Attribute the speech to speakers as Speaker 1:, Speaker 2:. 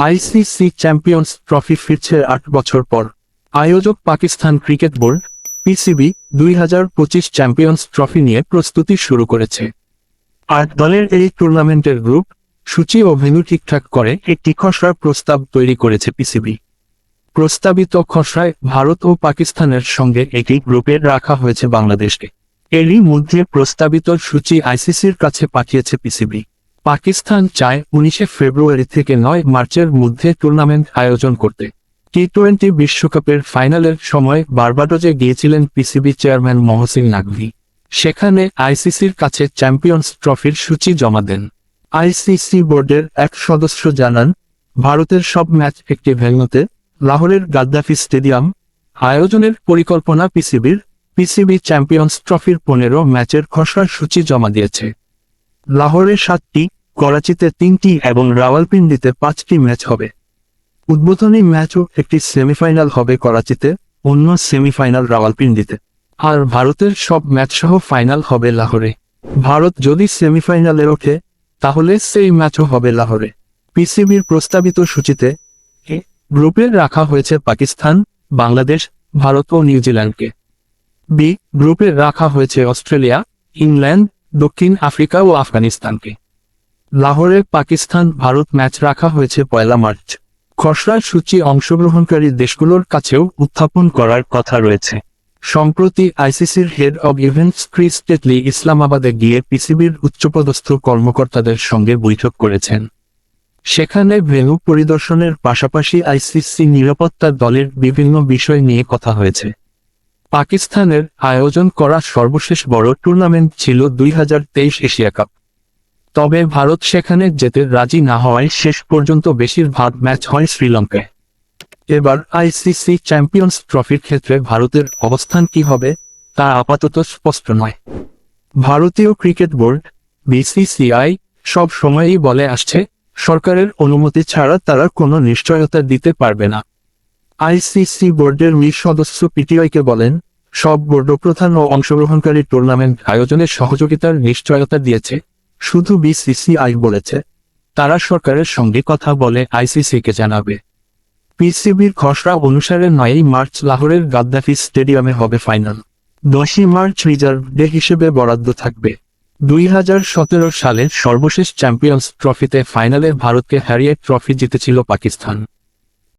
Speaker 1: ICC champions trophy ফিরছে ৮ বছর পর। আয়োজক Pakistan cricket board PCB ২০২৫ champions trophy নিয়ে প্রস্তুতি শুরু করেছে। ৮ দলের এই টুর্নামেন্টের গ্রুপ সূচি ও ভেন্যু ঠিকঠাক করে একটি খসড়ার প্রস্তাব তৈরি করেছে পিসিবি। প্রস্তাবিত খসড়ায় ভারত ও পাকিস্তানের সঙ্গে একটি গ্রুপে রাখা হয়েছে বাংলাদেশকে। এরই মধ্যে প্রস্তাবিত সূচি আইসিসির কাছে পাঠিয়েছে পিসিবি। পাকিস্তান চায় ১৯ ফেব্রুয়ারি থেকে ৯ মার্চের মধ্যে টুর্নামেন্ট আয়োজন করতে। টি-20 বিশ্বকাপের ফাইনালের সময় বারবাডোজে গিয়েছিলেন পিসিবি চেয়ারম্যান মহসিন নাকভি। সেখানে আইসিসির কাছে চ্যাম্পিয়ন্স ট্রফির সূচি জমা দেন। আইসিসি বোর্ডের এক সদস্য জানান, ভারতের সব ম্যাচ একটি ভেন্যুতে, লাহোরের গাদ্দাফি স্টেডিয়াম আয়োজনের পরিকল্পনা পিসিবির। পিসিবি চ্যাম্পিয়ন্স ট্রফির ১৫ ম্যাচের খসড়ার সূচি জমা দিয়েছে। লাহোরে ৭টি, করাচিতে ৩টি এবং রাওয়ালপিন্ডিতে ৫টি ম্যাচ হবে। উদ্বোধনী ম্যাচও একটি সেমিফাইনাল হবে করাচিতে, অন্য সেমিফাইনাল রাওয়ালপিন্ডিতে। আর ভারতের সব ম্যাচসহ ফাইনাল হবে লাহোরে। ভারত যদি সেমিফাইনালে ওঠে তাহলে সেই ম্যাচও হবে লাহোরে। পিসিবির প্রস্তাবিত সূচিতে এ গ্রুপে রাখা হয়েছে পাকিস্তান, বাংলাদেশ, ভারত ও নিউজিল্যান্ডকে। বি গ্রুপে রাখা হয়েছে অস্ট্রেলিয়া, ইংল্যান্ড, দক্ষিণ আফ্রিকা ও আফগানিস্তানকে। লাহোরে পাকিস্তান ভারত ম্যাচ রাখা হয়েছে ১ মার্চ। খসড়ার সূচি অংশগ্রহণকারী দেশগুলোর কাছেও উত্থাপন করার কথা রয়েছে। সম্প্রতি আইসিসির head of events Chris Tetley ইসলামাবাদে গিয়ে পিসিবির উচ্চপদস্থ কর্মকর্তাদের সঙ্গে বৈঠক করেছেন। সেখানে ভেন্যু পরিদর্শনের পাশাপাশি আইসিসি নিরাপত্তা দলের বিভিন্ন বিষয় নিয়ে কথা হয়েছে। পাকিস্তানের আয়োজন করা সর্বশেষ বড় টুর্নামেন্ট ছিল ২০২৩ এশিয়া কাপ। তবে ভারত সেখানে যেতে রাজি না হওয়ায় শেষ পর্যন্ত বেশিরভাগ ম্যাচ হয় শ্রীলঙ্কায়। এবার আইসিসি চ্যাম্পিয়ন্স ট্রফির ক্ষেত্রে ভারতের অবস্থান কি হবে তা আপাতত স্পষ্ট নয়। ভারতীয় ক্রিকেট বোর্ড বিসিসিআই সব সময়ই বলে আসছে, সরকারের অনুমতি ছাড়া তারা কোনো নিশ্চয়তা দিতে পারবে না। আইসিসি বোর্ডের সদস্য পিটিআইকে বলেন, সব বোর্ড প্রধান ও অংশগ্রহণকারী টুর্নামেন্ট আয়োজনের সহযোগিতার নিশ্চয়তা দিয়েছে, শুধু বিসিসিআই বলেছে তারা সরকারের সঙ্গে কথা বলে আইসিসিকে জানাবে। পিসিবির খসড়া অনুসারে ৯ মার্চ লাহোরের গাদ্দাফি স্টেডিয়ামে হবে ফাইনাল। ১০ মার্চ রিজার্ভ ডে হিসেবে বরাদ্দ থাকবে। ২০১৭ সালের সর্বশেষ চ্যাম্পিয়ন্স ট্রফিতে ফাইনালে ভারতকে হারিয়ে ট্রফি জিতেছিল পাকিস্তান।